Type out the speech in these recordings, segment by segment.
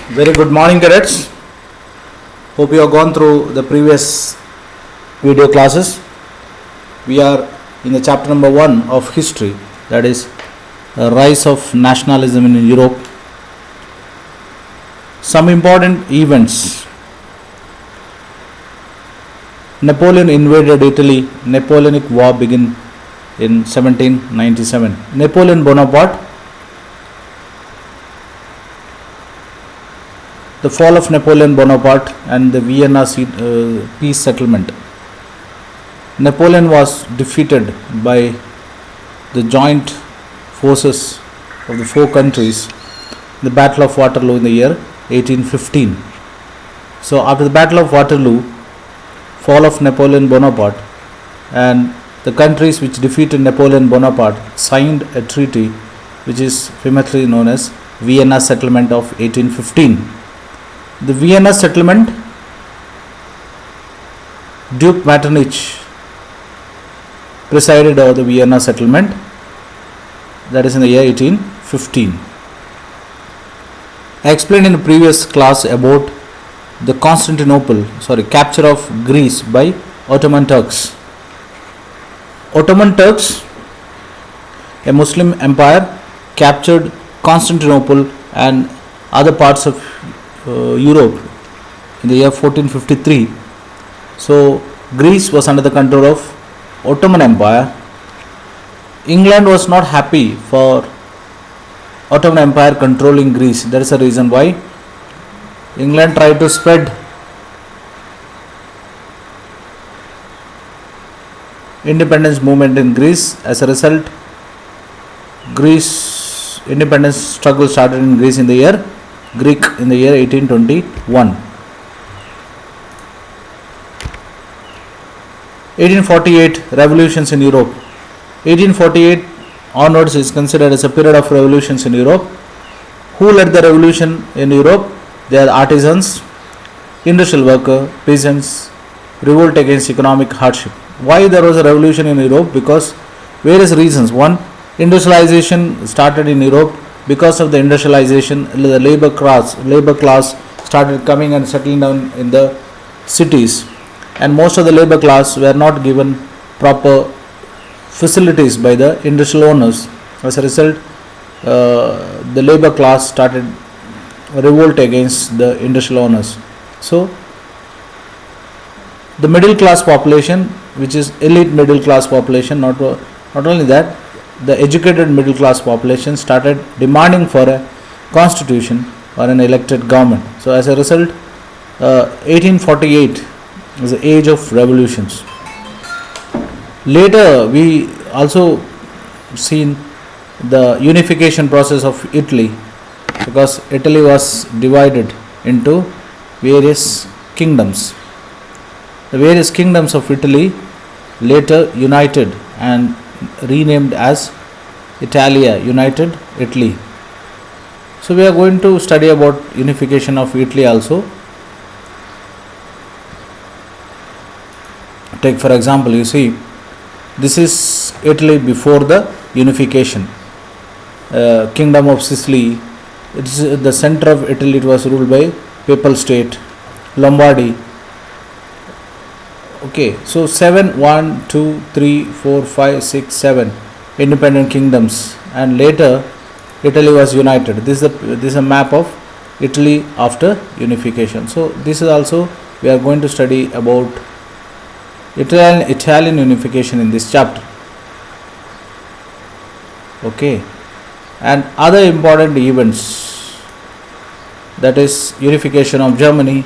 Very good morning, cadets. Hope you have gone through the previous video classes. We are in the chapter number 1 of history, that is rise of nationalism in Europe. Some important events. Napoleon invaded Italy. Napoleonic War began in 1797. Napoleon Bonaparte. The fall of Napoleon Bonaparte and the Vienna peace settlement. Napoleon was defeated by the joint forces of the four countries in the Battle of Waterloo in the year 1815. So after the Battle of Waterloo, fall of Napoleon Bonaparte, and the countries which defeated Napoleon Bonaparte signed a treaty which is famously known as Vienna Settlement of 1815. The Vienna Settlement, Duke Metternich presided over the Vienna Settlement, that is in the year 1815. I explained in the previous class about the capture of Greece by Ottoman Turks. Ottoman Turks, a Muslim empire, captured Constantinople and other parts of Europe in the year 1453. So Greece was under the control of Ottoman Empire. England was not happy for Ottoman Empire controlling Greece. That is the reason why England tried to spread independence movement in Greece. As a result, Greece independence struggle started in Greece in the year 1821. 1848 revolutions in Europe. 1848 onwards is considered as a period of revolutions in Europe. Who led the revolution in Europe? They are artisans, industrial worker, peasants, revolt against economic hardship. Why there was a revolution in Europe? Because various reasons. One, industrialization started in Europe. Because of the industrialization, the labor class started coming and settling down in the cities, and most of the labor class were not given proper facilities by the industrial owners. As a result, the labor class started revolt against the industrial owners. So the middle class population, which is elite middle class population, not only that, the educated middle class population started demanding for a constitution or an elected government. So as a result, 1848 is the age of revolutions. Later we also seen the unification process of Italy, because Italy was divided into various kingdoms. The various kingdoms of Italy later united and renamed as Italia, United Italy. So we are going to study about unification of Italy also. Take for example, you see, this is Italy before the unification. Kingdom of Sicily, it's the center of Italy. It was ruled by papal state. Lombardy. Okay, so 1, 2, 3, 4, 5, 6, 7 independent kingdoms, and later Italy was united. This is a map of Italy after unification. So this is also, we are going to study about Italian unification in this chapter. Okay, and other important events, that is unification of Germany,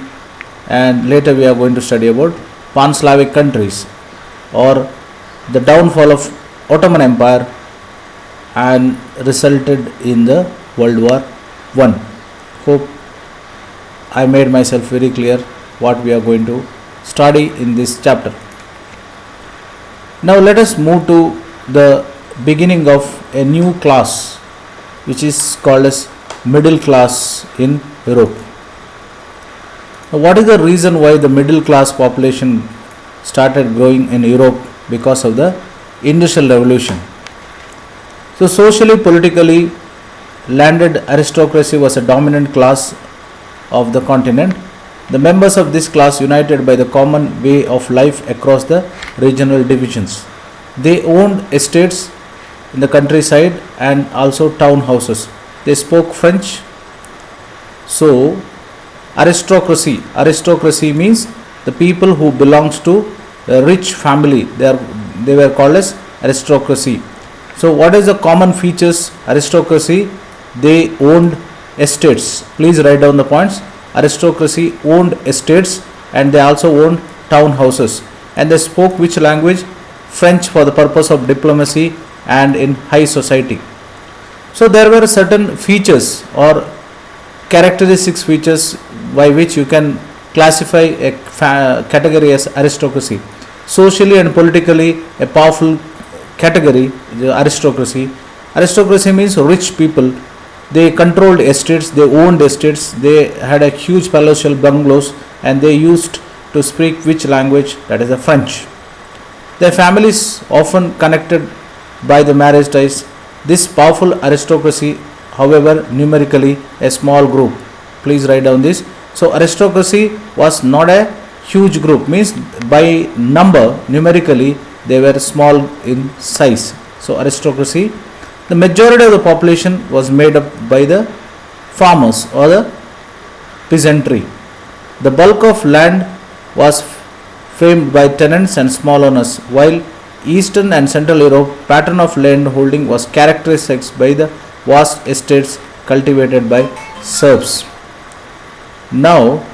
and later we are going to study about Pan-Slavic countries, or the downfall of Ottoman Empire and resulted in the World War I. Hope I made myself very clear what we are going to study in this chapter. Now let us move to the beginning of a new class, which is called as middle class in Europe. Now, what is the reason why the middle class population started growing in Europe? Because of the Industrial Revolution. So socially, politically, landed aristocracy was a dominant class of the continent. The members of this class united by the common way of life across the regional divisions. They owned estates in the countryside and also town houses. They spoke French. So, aristocracy. Aristocracy means the people who belongs to a rich family. They were called as aristocracy. So, what is the common features? Aristocracy. They owned estates. Please write down the points. Aristocracy owned estates and they also owned town houses. And they spoke which language? French for the purpose of diplomacy and in high society. So there were certain features or characteristics features by which you can classify a category as aristocracy. Socially and politically a powerful category, the aristocracy. Aristocracy means rich people. They controlled estates, they owned estates, they had a huge palatial bungalows and they used to speak which language? That is the French. Their families often connected by the marriage ties. This powerful aristocracy, however, numerically a small group. Please write down this. So aristocracy was not a huge group, means by number, numerically, they were small in size. So aristocracy. The majority of the population was made up by the farmers or the peasantry. The bulk of land was framed by tenants and small owners, while Eastern and Central Europe pattern of land holding was characterized by the vast estates cultivated by serfs. Now,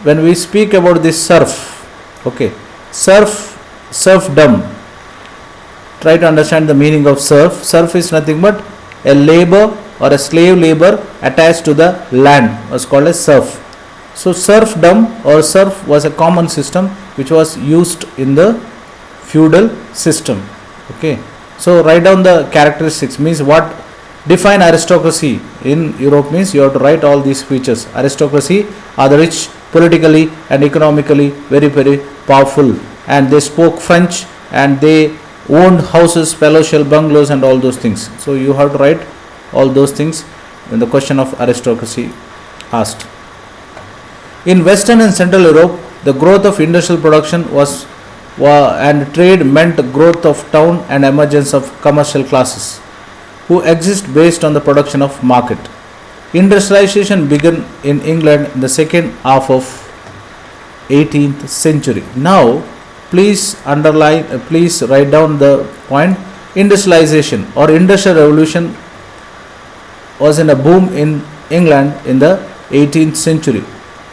when we speak about this serfdom, try to understand the meaning of serf. Serf is nothing but a labor or a slave labor attached to the land was called as serf. So serfdom or serf was a common system which was used in the feudal system. Okay. So write down the characteristics, means what define aristocracy in Europe, means you have to write all these features. Aristocracy are the rich, politically and economically very, very powerful, and they spoke French and they owned houses, palatial bungalows and all those things. So you have to write all those things when the question of aristocracy asked. In Western and Central Europe, the growth of industrial production and trade meant growth of town and emergence of commercial classes who exist based on the production of market. Industrialization began in England in the second half of 18th century. Now, please write down the point. Industrialization or industrial revolution was in a boom in England in the 18th century,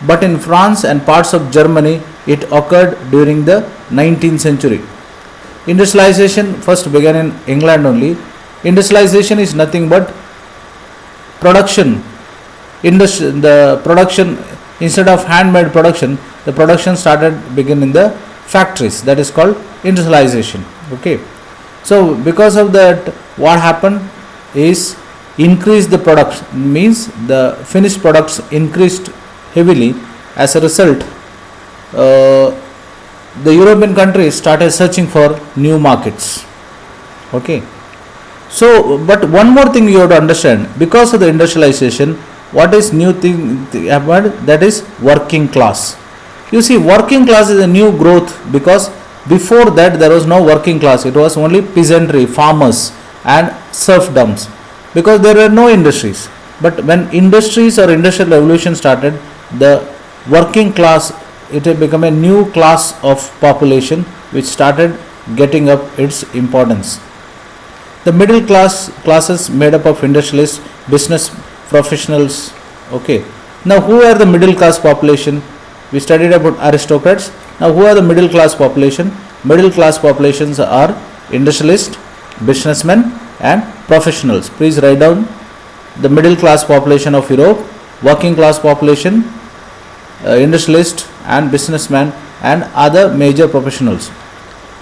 but in France and parts of Germany it occurred during the 19th century. Industrialization first began in England only. Industrialization is nothing but production. The production, instead of handmade production, the production begin in the factories. That is called industrialization. Okay. So because of that, what happened is increased the production, means the finished products increased heavily. As a result, the European countries started searching for new markets. Okay. So, but one more thing you have to understand, because of the industrialization, what is new thing happened? That is working class. You see, working class is a new growth, because before that there was no working class. It was only peasantry, farmers and serfdoms, because there were no industries. But when industries or industrial revolution started, the working class, it had become a new class of population which started getting up its importance. The middle classes made up of industrialists, business professionals. Okay. Now who are the middle class population? We studied about aristocrats. Now who are the middle class population? Middle class populations are industrialists, businessmen and professionals. Please write down the middle class population of Europe, working class population, industrialists and businessmen and other major professionals.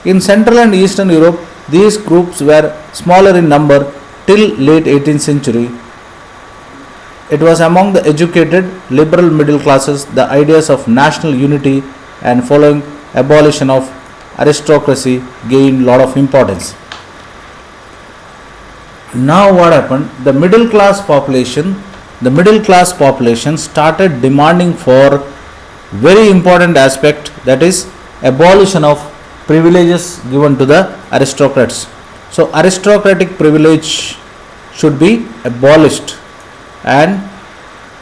In Central and Eastern Europe, these groups were smaller in number till late 18th century. It was among the educated liberal middle classes the ideas of national unity and following abolition of aristocracy gained lot of importance. Now what happened? The middle class population the middle class population started demanding for very important aspect, that is abolition of privileges given to the aristocrats. So aristocratic privilege should be abolished, and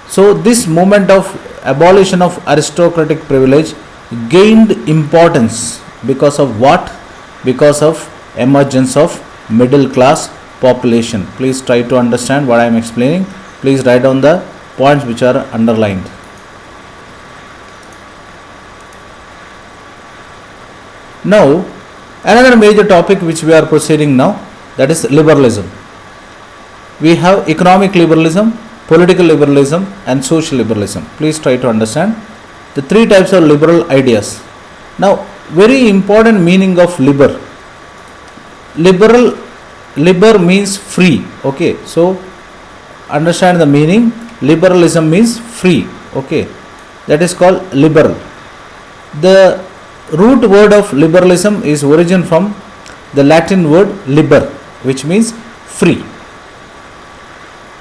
so this movement of abolition of aristocratic privilege gained importance because of what? Because of emergence of middle class population. Please try to understand what I am explaining. Please write down the points which are underlined. Now, another major topic which we are proceeding now, that is liberalism. We have economic liberalism, political liberalism and social liberalism. Please try to understand the three types of liberal ideas. Now, very important meaning of liber. Liber means free. Okay, so understand the meaning. Liberalism means free. Okay, that is called liberal. The root word of liberalism is origin from the Latin word liber, which means free.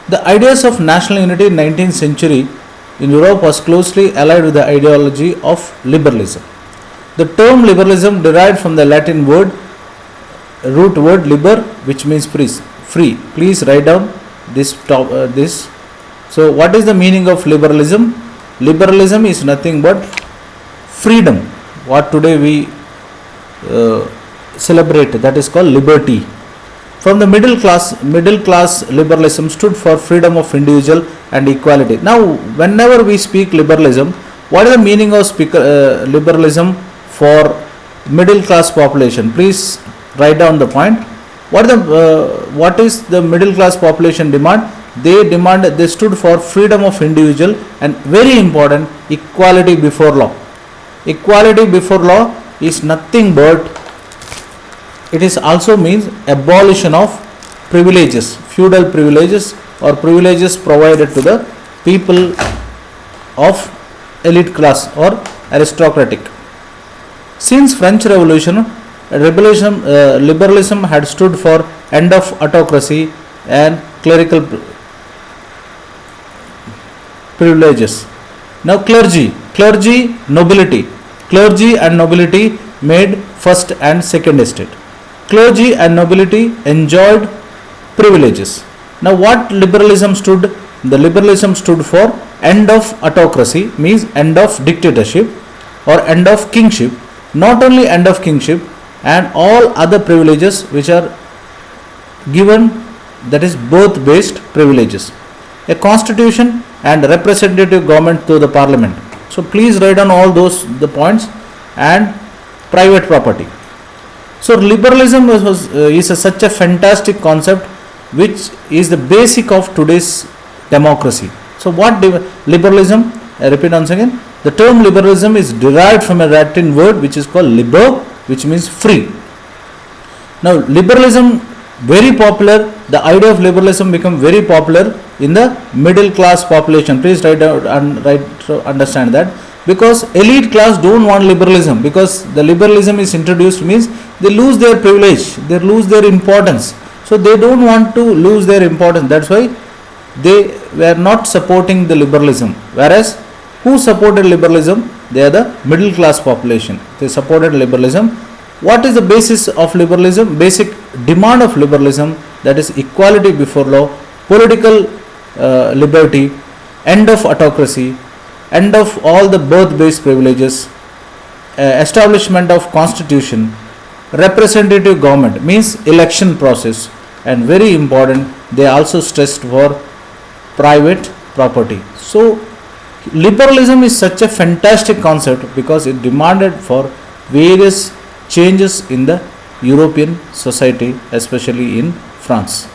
The ideas of national unity in 19th century in Europe was closely allied with the ideology of liberalism. The term liberalism derived from the Latin root word liber, which means free. Please write down this. So what is the meaning of liberalism? Liberalism is nothing but freedom, what today we celebrate, that is called liberty. From the middle class liberalism stood for freedom of individual and equality. Now, whenever we speak liberalism, what is the meaning of liberalism for middle class population? Please write down the point. What is the middle class population demand? They stood for freedom of individual and, very important, equality before law. Equality before law is nothing but, it is also means abolition of privileges, feudal privileges or privileges provided to the people of elite class or aristocratic. Since French Revolution, liberalism had stood for end of autocracy and clerical privileges. Now clergy and nobility made first and second estate. Clergy and nobility enjoyed privileges. Now what liberalism stood? The liberalism stood for end of autocracy, means end of dictatorship or end of kingship. Not only end of kingship, and all other privileges which are given, that is birth based privileges. A constitution and representative government to the parliament. So please write down all the points, and private property. So liberalism is such a fantastic concept which is the basic of today's democracy. So what liberalism? I repeat once again. The term liberalism is derived from a Latin word which is called liber, which means free. Now liberalism, very popular. The idea of liberalism become very popular in the middle class population. Please write down and understand that, because elite class don't want liberalism, because the liberalism is introduced means they lose their privilege, they lose their importance. So they don't want to lose their importance. That's why they were not supporting the liberalism. Whereas who supported liberalism? They are the middle class population. They supported liberalism. What is the basis of liberalism? Basic demand of liberalism, that is equality before law, political liberty, end of autocracy, end of all the birth-based privileges, establishment of constitution, representative government, means election process, and very important, they also stressed for private property. So liberalism is such a fantastic concept because it demanded for various changes in the European society, especially in France.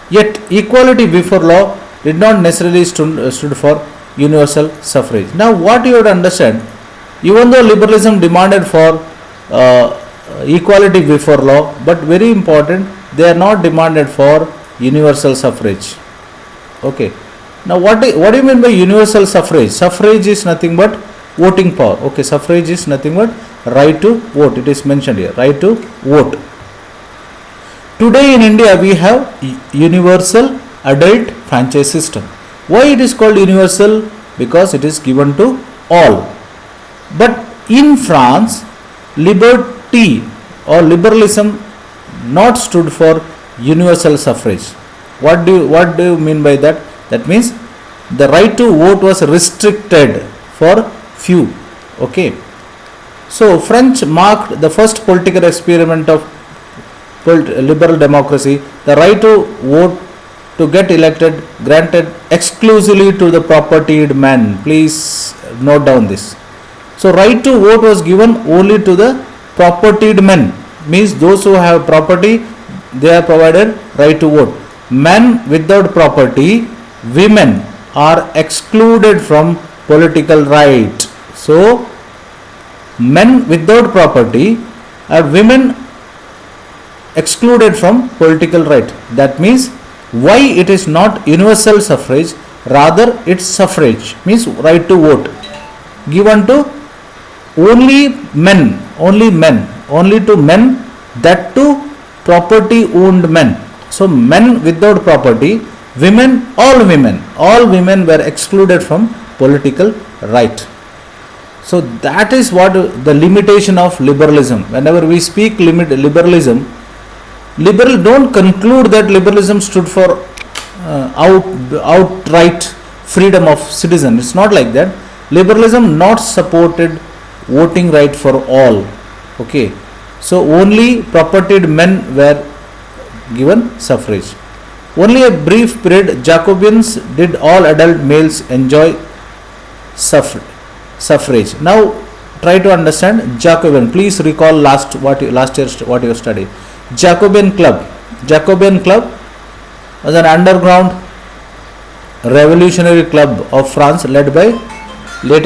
Yet equality before law did not necessarily stood for universal suffrage. Now what you have to understand, even though liberalism demanded for equality before law, but very important, they are not demanded for universal suffrage. Okay. Now what do you mean by universal suffrage? Suffrage is nothing but voting power. Okay, suffrage is nothing but right to vote. It is mentioned here, right to vote. Today in India we have universal adult franchise system. Why it is called universal? Because it is given to all. But in France, liberty or liberalism not stood for universal suffrage. What do you mean by that? That means the right to vote was restricted for few. Okay. So French marked the first political experiment of liberal democracy. The right to vote to get elected granted exclusively to the propertied man. Please note down this. So right to vote was given only to the propertied men, means those who have property, they are provided right to vote. Men without property, women are excluded from political right. So men without property are women excluded from political right. That means why it is not universal suffrage, rather it's suffrage, means right to vote given to only men, only to men, that to property owned men. So men without property, all women were excluded from political right. So that is what the limitation of liberalism. Whenever we speak liberalism, liberal don't conclude that liberalism stood for outright freedom of citizen. It's not like that. Liberalism not supported voting right for all. Okay, so only propertied men were given suffrage. Only a brief period Jacobins did all adult males enjoy suffrage. Now try to understand Jacobin. Please recall last year what you studied. Jacobin Club was an underground revolutionary club of France later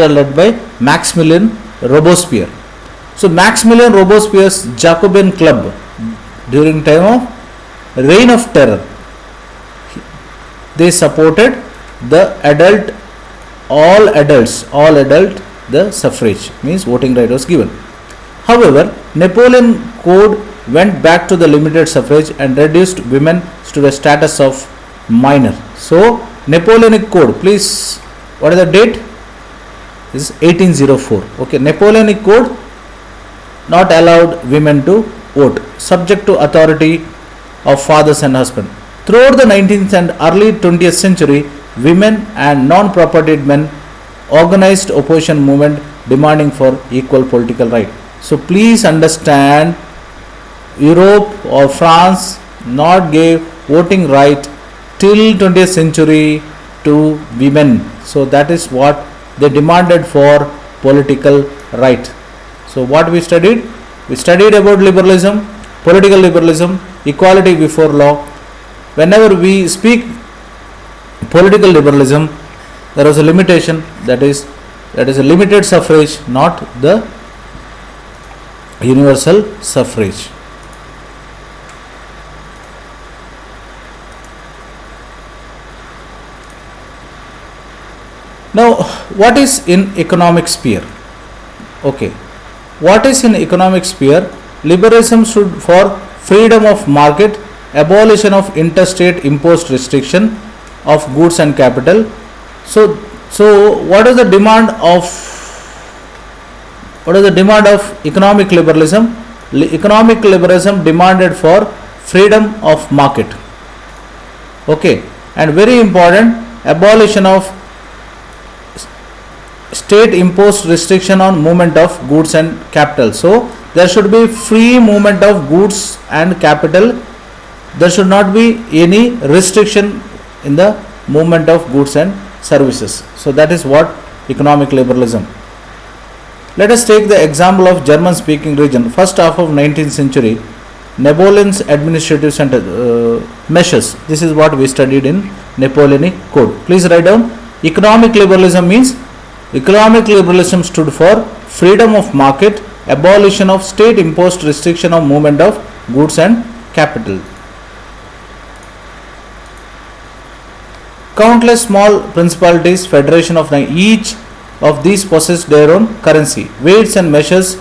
led by Maximilien Robespierre. So Maximilien Robespierre's Jacobin Club during time of reign of terror, they supported the all adult the suffrage, means voting right was given. However, Napoleon Code went back to the limited suffrage and reduced women to the status of minor. So Napoleonic Code, please, what is the date? This is 1804. Okay, Napoleonic Code not allowed women to vote, subject to authority of fathers and husbands. Throughout the 19th and early 20th century, women and non-propertied men organized opposition movement demanding for equal political right. So please understand, Europe or France not gave voting right till 20th century to women. So that is what they demanded for political right. So what we studied? We studied about liberalism, political liberalism, equality before law. Whenever we speak political liberalism, there was a limitation, that is a limited suffrage, not the universal suffrage. Now, what is in economic sphere? Okay, what is in economic sphere? Liberalism stood for freedom of market, abolition of interstate imposed restriction of goods and capital. So what is the demand of economic liberalism? Economic liberalism demanded for freedom of market. Okay, and very important, abolition of state imposed restriction on movement of goods and capital. So there should be free movement of goods and capital. There should not be any restriction in the movement of goods and services. So that is what economic liberalism. Let us take the example of German speaking region. First half of 19th century, Napoleon's administrative center measures. This is what we studied in Napoleonic Code. Please write down. Economic liberalism means economic liberalism stood for freedom of market, abolition of state imposed restriction of movement of goods and capital. Countless small principalities, federation of each of these possessed their own currency. Weights and measures.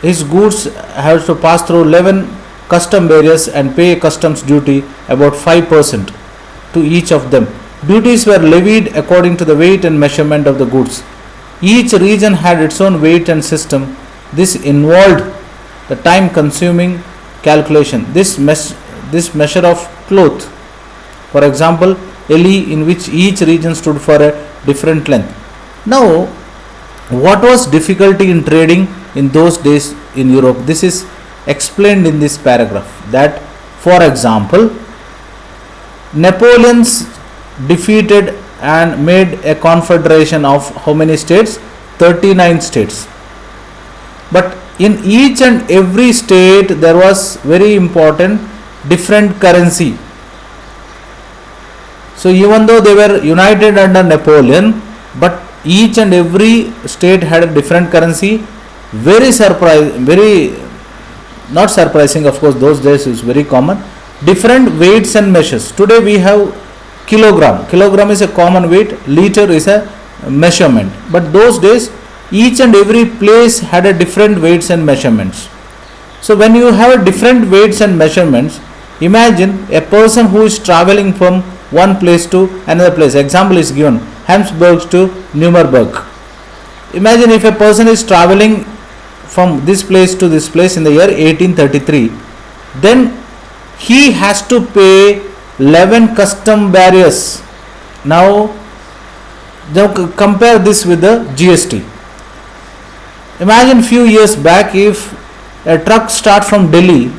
His goods have to pass through 11 custom barriers and pay customs duty about 5% to each of them. Duties were levied according to the weight and measurement of the goods. Each region had its own weight and system. This involved the time consuming calculation. This measure of cloth, for example, LE, in which each region stood for a different length. Now, what was difficulty in trading in those days in Europe? This is explained in this paragraph. That, for example, Napoleon defeated and made a confederation of how many states? 39 states. But in each and every state there was very important different currency. So even though they were united under Napoleon, but each and every state had a different currency. Very not surprising, of course, those days is very common. Different weights and measures. Today we have kilogram. Kilogram is a common weight, liter is a measurement. But those days each and every place had a different weights and measurements. So when you have different weights and measurements, imagine a person who is traveling from one place to another place. Example is given, Habsburg to Nuremberg. Imagine if a person is traveling from this place to this place in the year 1833, then he has to pay 11 custom barriers. Now compare this with the GST. Imagine few years back, if a truck start from Delhi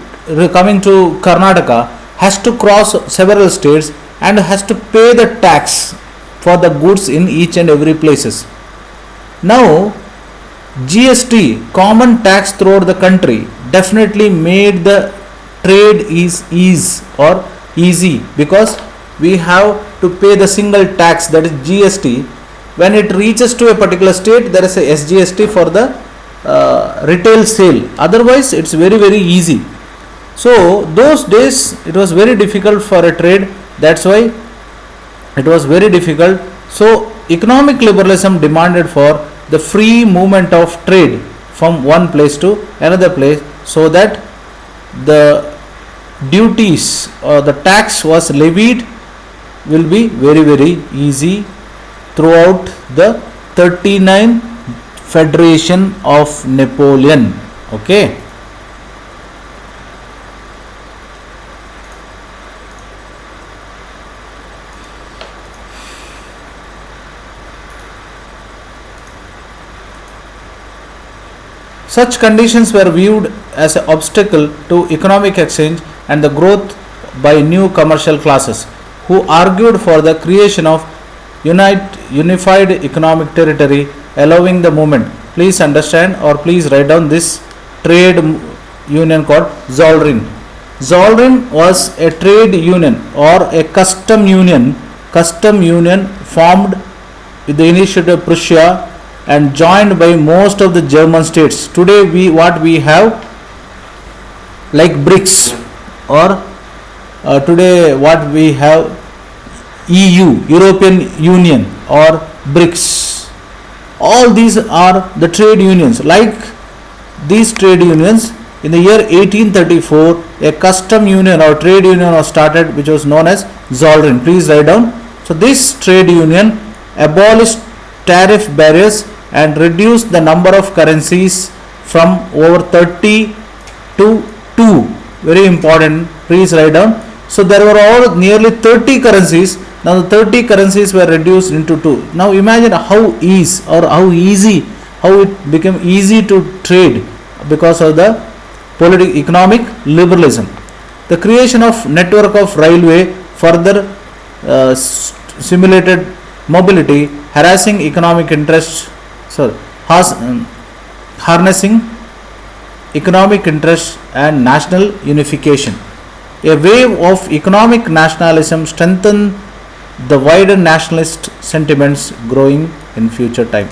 coming to Karnataka, has to cross several states and has to pay the tax for the goods in each and every places. Now GST, common tax throughout the country, definitely made the trade easy, because we have to pay the single tax, that is GST. When it reaches to a particular state, there is a SGST for the retail sale. Otherwise it's very easy. So those days it was very difficult for a trade. That's why it was very difficult. So economic liberalism demanded for the free movement of trade from one place to another place, so that the duties or the tax was levied will be very easy throughout the 39 Federation of Napoleon. Okay. Such conditions were viewed as an obstacle to economic exchange and the growth by new commercial classes, who argued for the creation of unified economic territory, allowing the movement. Please understand, or please write down this trade union called Zollverein. Zollverein was a trade union or a custom union formed with the initiative of Prussia and joined by most of the German states. Today we have like BRICS, or today what we have EU, European Union, or BRICS. All these are the trade unions. Like these trade unions, in the year 1834, a custom union or trade union was started, which was known as Zollverein. Please write down. So this trade union abolished tariff barriers and reduced the number of currencies from over 30 to 2. Very important. Please write down. So there were all nearly 30 currencies. Now the 30 currencies were reduced into 2. Now imagine how it became easy to trade because of the economic liberalism. The creation of network of railway further simulated mobility, harnessing economic interest and national unification. A wave of economic nationalism strengthened the wider nationalist sentiments growing in future time.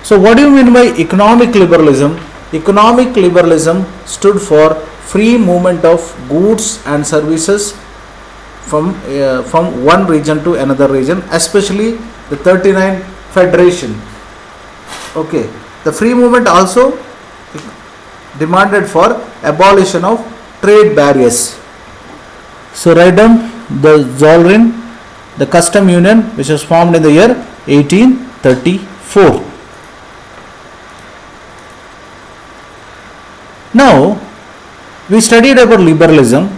So what do you mean by economic liberalism? Economic liberalism stood for free movement of goods and services from one region to another region, especially the 39 Federation. The free movement also demanded for abolition of trade barriers. So write down the Zollverein, the custom union which was formed in the year 1834. Now we studied about liberalism,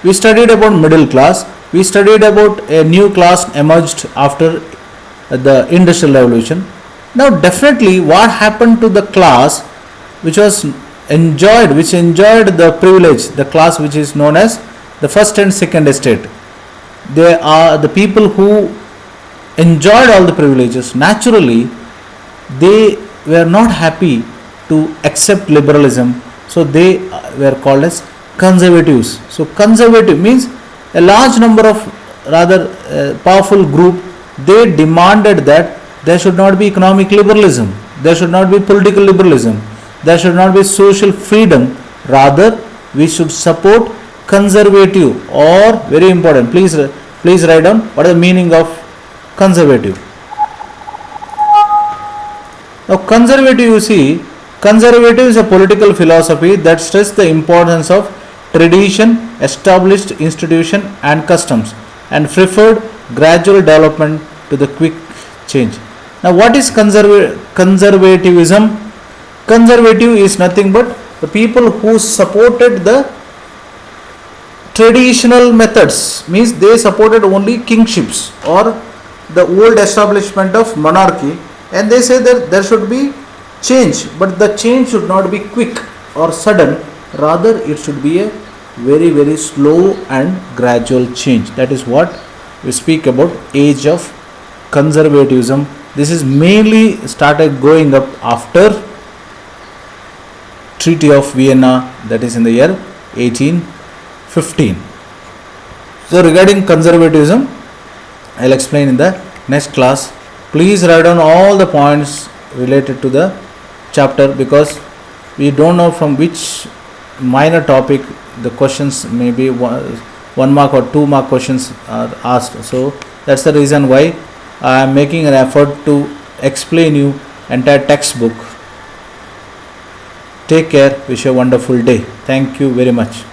we studied about middle class, we studied about a new class emerged after the industrial revolution. Now definitely what happened to the class which enjoyed the privilege, the class which is known as the first and second estate. They are the people who enjoyed all the privileges. Naturally they were not happy to accept liberalism, so they were called as conservatives. So conservative means a large number of rather powerful group, they demanded that there should not be economic liberalism, there should not be political liberalism, there should not be social freedom, rather we should support conservative, or very important, please write down what is the meaning of conservative. Now conservative, you see, conservative is a political philosophy that stresses the importance of tradition, established institution and customs, and preferred gradual development to the quick change. Now what is conservatism? Conservative is nothing but the people who supported the traditional methods, means they supported only kingships or the old establishment of monarchy, and they say that there should be change, but the change should not be quick or sudden, rather it should be a very very slow and gradual change. That is what we speak about age of conservatism. This is mainly started growing up after Treaty of Vienna, that is in the year 1815. So regarding conservatism, I will explain in the next class. Please write down all the points related to the chapter, because we don't know from which minor topic the questions may be 1 mark or 2 mark questions are asked. So that's the reason why I am making an effort to explain you entire textbook. Take care. Wish you a wonderful day. Thank you very much.